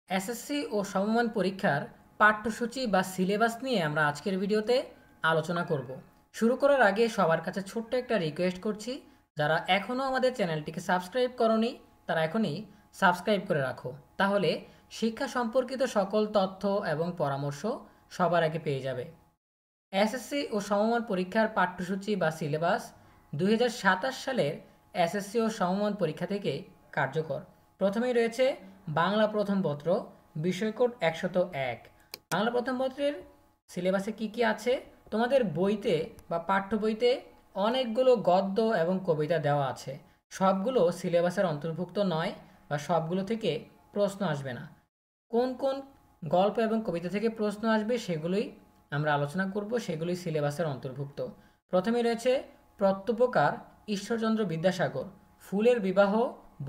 SSC ও সমমান পরীক্ষার পাঠ্যসূচি বা সিলেবাস নিয়ে আমরা আজকের ভিডিওতে আলোচনা করব। শুরু করার আগে সবার কাছে ছোট্ট একটা রিকোয়েস্ট করছি, যারা এখনও আমাদের চ্যানেলটিকে সাবস্ক্রাইব করনি তারা এখনই সাবস্ক্রাইব করে রাখো, তাহলে শিক্ষা সম্পর্কিত সকল তথ্য এবং পরামর্শ সবার আগে পেয়ে যাবে। এসএসসি ও সমমান পরীক্ষার পাঠ্যসূচি বা সিলেবাস 2027 সালের এসএসসি ও সমমান পরীক্ষা থেকে কার্যকর। প্রথমেই রয়েছে বাংলা প্রথম পত্র, বিষয়কোড 101। বাংলা প্রথম পত্রের সিলেবাসে কি কি আছে? তোমাদের বইতে বা পাঠ্য বইতে অনেকগুলো গদ্য এবং কবিতা দেওয়া আছে। সবগুলো সিলেবাসের অন্তর্ভুক্ত নয় বা সবগুলো থেকে প্রশ্ন আসবে না। কোন কোন গল্প এবং কবিতা থেকে প্রশ্ন আসবে সেগুলোই আমরা আলোচনা করব, সেগুলি সিলেবাসের অন্তর্ভুক্ত। প্রথমে রয়েছে প্রত্যুপকার ঈশ্বরচন্দ্র বিদ্যাসাগর, ফুলের বিবাহ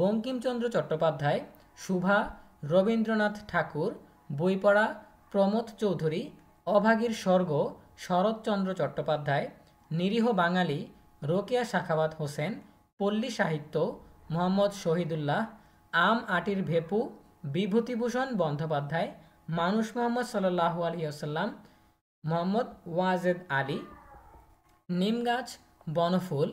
বঙ্কিমচন্দ্র চট্টোপাধ্যায়, শুভা রবীন্দ্রনাথ ঠাকুর, বই পড়া প্রমোদ চৌধুরী, অভাগীর স্বর্গ শরৎচন্দ্র চট্টোপাধ্যায়, নিরীহ বাঙালি রোকেয়া সাখাওয়াত হোসেন, পল্লী সাহিত্য মোহাম্মদ শহীদুল্লাহ, আম আটির ভেপু বিভূতিভূষণ বন্দ্যোপাধ্যায়, মানুষ মোহাম্মদ সাল্লাল্লাহু আলাইহি ওয়াসাল্লাম মোহাম্মদ ওয়াজেদ আলী, নিমগাছ বনফুল,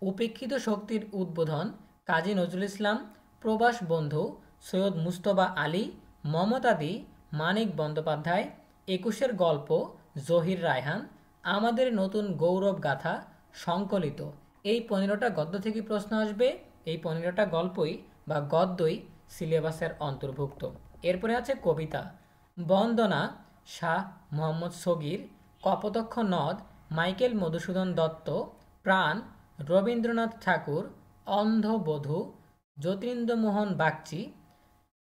উপেক্ষিত শক্তির উদ্বোধন কাজী নজরুল ইসলাম, প্রবাস বন্ধু সৈয়দ মুস্তফা আলী, মমতাদি মানিক বন্দ্যোপাধ্যায়, একুশের গল্প জহির রায়হান, আমাদের নতুন গৌরব গাথা সংকলিত। এই 15টা গদ্য থেকে প্রশ্ন আসবে। এই 15টা গল্পই বা গদ্যই সিলেবাসের অন্তর্ভুক্ত। এরপরে আছে কবিতা, বন্দনা শাহ মোহাম্মদ সগির, কপোতক্ষ নদ মাইকেল মধুসূদন দত্ত, প্রাণ রবীন্দ্রনাথ ঠাকুর, অন্ধবধূ যতীন্দ্রমোহন বাগচি,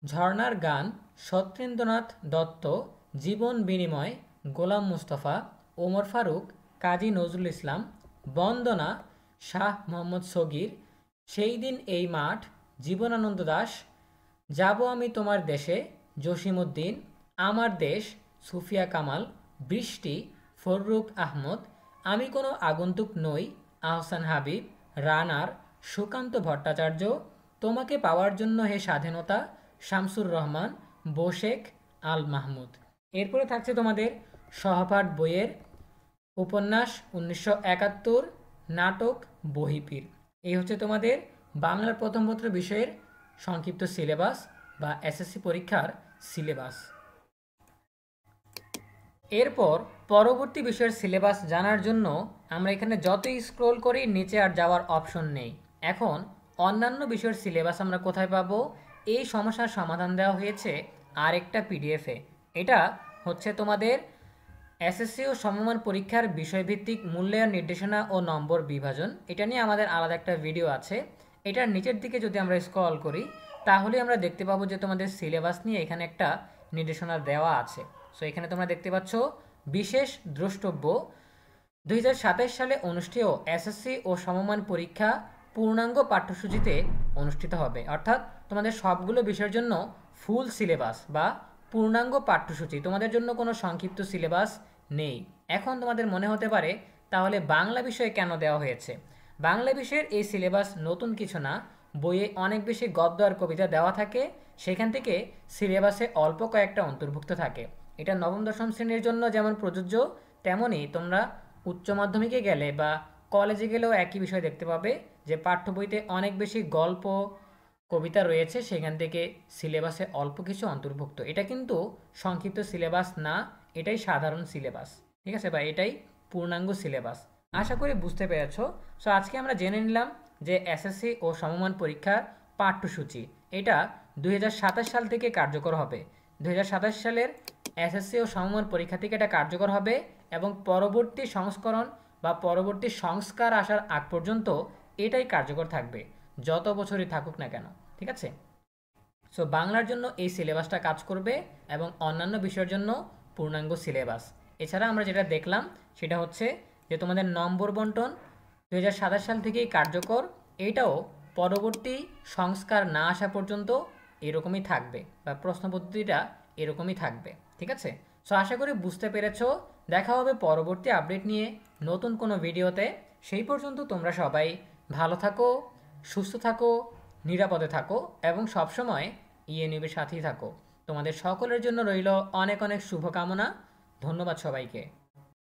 ঝর্ণার গান সত্যেন্দ্রনাথ দত্ত, জীবন বিনিময় গোলাম মুস্তফা, ওমর ফারুক কাজী নজরুল ইসলাম, বন্দনা শাহ মোহাম্মদ সগির, সেই দিন এই মাঠ জীবনানন্দ দাশ, যাব আমি তোমার দেশে জসিমউদ্দিন, আমার দেশ সুফিয়া কামাল, বৃষ্টি ফররুখ আহমদ, আমি কোনো আগন্তুক নই আহসান হাবিব, রানার সুকান্ত ভট্টাচার্য, তোমাকে পাওয়ার জন্য হে স্বাধীনতা শামসুর রহমান, বোশেখ আল মাহমুদ। এরপরে থাকছে তোমাদের সহপাঠ বইয়ের উপন্যাস 1971, নাটক বহিপীর। এই হচ্ছে তোমাদের বাংলার প্রথম পত্র বিষয়ের সংক্ষিপ্ত সিলেবাস বা এসএসসি পরীক্ষার সিলেবাস। এরপর পরবর্তী বিষয়ের সিলেবাস জানার জন্য আমরা এখানে যতই স্ক্রোল করি নিচে আর যাওয়ার অপশন নেই। এখন অন্যান্য বিষয়ের সিলেবাস আমরা কোথায় পাবো? এই সমস্যার সমাধান দেওয়া হয়েছে আরেকটা পিডিএফে। এটা হচ্ছে তোমাদের এসএসসি ও সমমান পরীক্ষার বিষয়ভিত্তিক মূল্যায়ন নির্দেশনা ও নম্বর বিভাজন। এটা নিয়ে আমাদের আলাদা একটা ভিডিও আছে। এটার নিচের দিকে যদি আমরা স্ক্রল করি তাহলে আমরা দেখতে পাবো যে তোমাদের সিলেবাস নিয়ে এখানে একটা নির্দেশনা দেওয়া আছে। সো এখানে তোমরা দেখতে পাচ্ছ বিশেষ দ্রষ্টব্য 2027 সালে অনুষ্ঠেয় এসএসসি ও সমমান পরীক্ষা পূর্ণাঙ্গ পাঠ্যসূচিতে অনুষ্ঠিত হবে। অর্থাৎ তোমাদের সবগুলো বিষয়ের জন্য ফুল সিলেবাস বা পূর্ণাঙ্গ পাঠ্যসূচি, তোমাদের জন্য কোনো সংক্ষিপ্ত সিলেবাস নেই। এখন তোমাদের মনে হতে পারে তাহলে বাংলা বিষয়ে কেন দেওয়া হয়েছে? বাংলা বিষয়ের এই সিলেবাস নতুন কিছু না, বইয়ে অনেক বেশি গদ্য আর কবিতা দেওয়া থাকে, সেখান থেকে সিলেবাসে অল্প কয়েকটা অন্তর্ভুক্ত থাকে। এটা নবম দশম শ্রেণীর জন্য যেমন প্রযোজ্য, তেমনই তোমরা উচ্চ মাধ্যমিকে গেলে বা কলেজে গেলেও একই বিষয় দেখতে পাবে যে পাঠ্য বইতে অনেক বেশি গল্প কবিতা রয়েছে, সেখান থেকে সিলেবাসে অল্প কিছু অন্তর্ভুক্ত। এটা কিন্তু সংক্ষিপ্ত সিলেবাস না, এটাই সাধারণ সিলেবাস, ঠিক আছে, বা এটাই পূর্ণাঙ্গ সিলেবাস। আশা করি বুঝতে পেরেছ। সো আজকে আমরা জেনে নিলাম যে এসএসসি ও সমমান পরীক্ষার পাঠ্যসূচি এটা 2027 সাল থেকে কার্যকর হবে। 2027 সালের এসএসসি ও সমমান পরীক্ষা থেকে এটা কার্যকর হবে এবং পরবর্তী সংস্করণ বা পরবর্তী সংস্কার আসার আগ পর্যন্ত এটাই কার্যকর থাকবে, যত বছরই থাকুক না কেন, ঠিক আছে। সো বাংলার জন্য এই সিলেবাসটা কাজ করবে এবং অন্যান্য বিষয়ের জন্য পূর্ণাঙ্গ সিলেবাস। এছাড়া আমরা যেটা দেখলাম সেটা হচ্ছে যে তোমাদের নম্বর বন্টন 2027 সাল থেকেই কার্যকর, এটাও পরবর্তী সংস্কার না আসা পর্যন্ত এরকমই থাকবে বা প্রশ্ন পদ্ধতিটা এরকমই থাকবে, ঠিক আছে। সো আশা করি বুঝতে পেরেছো। দেখা হবে পরবর্তী আপডেট নিয়ে নতুন কোনো ভিডিওতে। সেই পর্যন্ত তোমরা সবাই ভালো থাকো, সুস্থ থাকো, নিরাপদে থাকো এবং সবসময় ইএনইউর সাথেই থাকো। তোমাদের সকলের জন্য রইল অনেক অনেক শুভকামনা। ধন্যবাদ সবাইকে।